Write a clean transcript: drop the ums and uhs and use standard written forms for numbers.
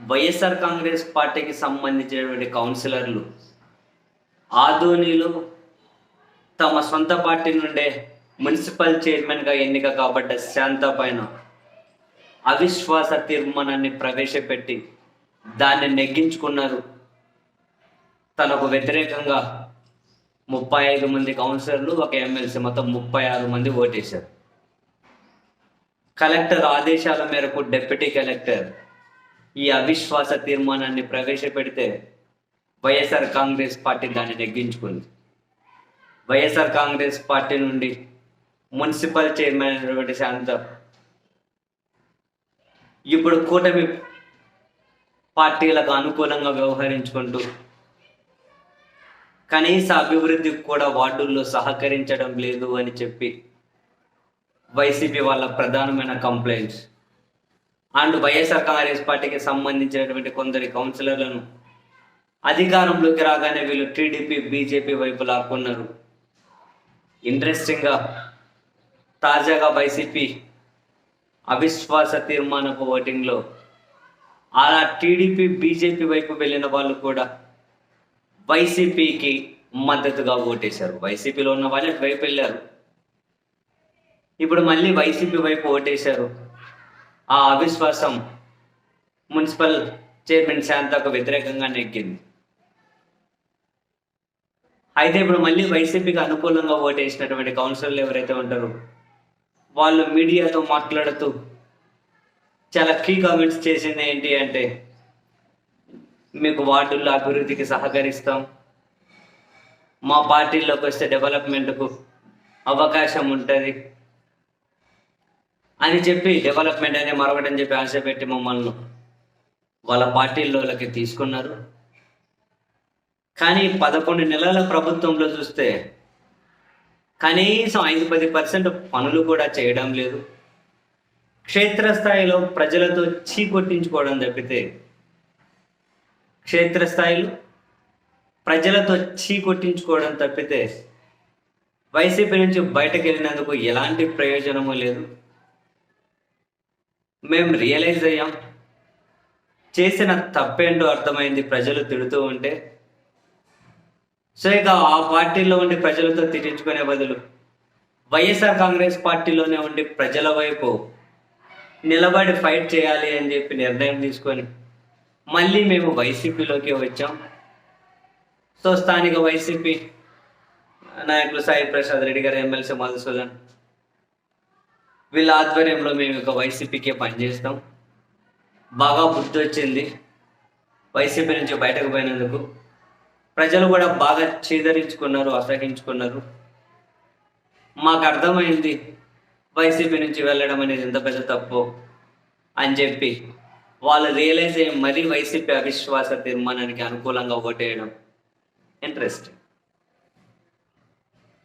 వైఎస్ఆర్ కాంగ్రెస్ పార్టీకి సంబంధించినటువంటి కౌన్సిలర్లు ఆదోనిలో తమ సొంత పార్టీ నుండే మున్సిపల్ చైర్మన్గా ఎన్నిక కాబడ్డ శాంత పైన అవిశ్వాస తీర్మానాన్ని ప్రవేశపెట్టి దాన్ని నెగ్గించుకున్నారు. తనకు వ్యతిరేకంగా 35 మంది కౌన్సిలర్లు, ఒక ఎమ్మెల్సీ, మొత్తం 36 మంది ఓటేశారు. కలెక్టర్ ఆదేశాల మేరకు డిప్యూటీ కలెక్టర్ ఈ అవిశ్వాస తీర్మానాన్ని ప్రవేశపెడితే వైఎస్ఆర్ కాంగ్రెస్ పార్టీ దాన్ని నెగ్గించుకుంది. వైఎస్ఆర్ కాంగ్రెస్ పార్టీ నుండి మున్సిపల్ చైర్మన్ అయినటువంటి శాంత ఇప్పుడు కూటమి పార్టీలకు అనుకూలంగా వ్యవహరించుకుంటూ కనీస అభివృద్ధికి కూడా వార్డుల్లో సహకరించడం లేదు అని చెప్పి వైసీపీ వాళ్ళ ప్రధానమైన కంప్లైంట్స్ అండ్ వైఎస్ఆర్ కాంగ్రెస్ పార్టీకి సంబంధించినటువంటి కొందరి కౌన్సిలర్లను అధికారంలోకి రాగానే వీళ్ళు టీడీపీ, బీజేపీ వైపు లాక్కున్నారు. ఇంట్రెస్టింగ్గా తాజాగా వైసీపీ అవిశ్వాస తీర్మానపు ఓటింగ్లో అలా టీడీపీ, బీజేపీ వైపు వెళ్ళిన వాళ్ళు కూడా వైసీపీకి మద్దతుగా ఓటేశారు. వైసీపీలో ఉన్న వాళ్ళే వైపు వెళ్ళారు, ఇప్పుడు మళ్ళీ వైసీపీ వైపు ఓటేశారు. ఆ అవిశ్వాసం మున్సిపల్ చైర్మన్ శాంతకు వ్యతిరేకంగా నెగ్గింది. అయితే ఇప్పుడు మళ్ళీ వైసీపీకి అనుకూలంగా ఓటేసినటువంటి కౌన్సిలర్లు ఎవరైతే ఉంటారో వాళ్ళు మీడియాతో మాట్లాడుతూ చాలా కీ కామెంట్స్ చేసింది ఏంటి అంటే, మీకు వార్డుల్లో అభివృద్ధికి సహకరిస్తాం, మా పార్టీలోకి వస్తే డెవలప్మెంట్కు అవకాశం ఉంటుంది అని చెప్పి, డెవలప్మెంట్ అనే మరొకటని చెప్పి ఆశ పెట్టి మమ్మల్ని వాళ్ళ పార్టీల్లోకి తీసుకున్నారు. కానీ 11 నెలల ప్రభుత్వంలో చూస్తే కనీసం 5-10% పనులు కూడా చేయడం లేదు. క్షేత్రస్థాయిలో ప్రజలతో చీకొట్టించుకోవడం తప్పితే, వైసీపీ నుంచి బయటకు వెళ్ళినందుకు ఎలాంటి ప్రయోజనము లేదు. మేము రియలైజ్ అయ్యాం, చేసిన తప్పేంటో అర్థమైంది ప్రజలు తిడుతూ ఉంటే. సో ఇక ఆ పార్టీలో ఉండి ప్రజలతో తిట్టించుకునే బదులు వైఎస్ఆర్ కాంగ్రెస్ పార్టీలోనే ఉండి ప్రజల వైపు నిలబడి ఫైట్ చేయాలి అని చెప్పి నిర్ణయం తీసుకొని మళ్ళీ మేము వైసీపీలోకి వచ్చాం. సో స్థానిక వైసీపీ నాయకులు సాయి ప్రసాద్ రెడ్డి గారు, ఎమ్మెల్సీ మధుసూదన్, వీళ్ళ ఆధ్వర్యంలో మేము ఇక వైసీపీకే పనిచేస్తాం. బాగా బుద్ధి వచ్చింది వైసీపీ నుంచి బయటకు పోయినందుకు. ప్రజలు కూడా బాగా చీదరించుకున్నారు, అసహించుకున్నారు. మాకు అర్థమైంది వైసీపీ నుంచి వెళ్ళడం అనేది ఎంత పెద్ద తప్పు అని చెప్పి వాళ్ళు రియలైజ్ అయ్యి మరీ వైసీపీ అవిశ్వాస తీర్మానానికి అనుకూలంగా ఓటేయడం ఇంట్రెస్టింగ్.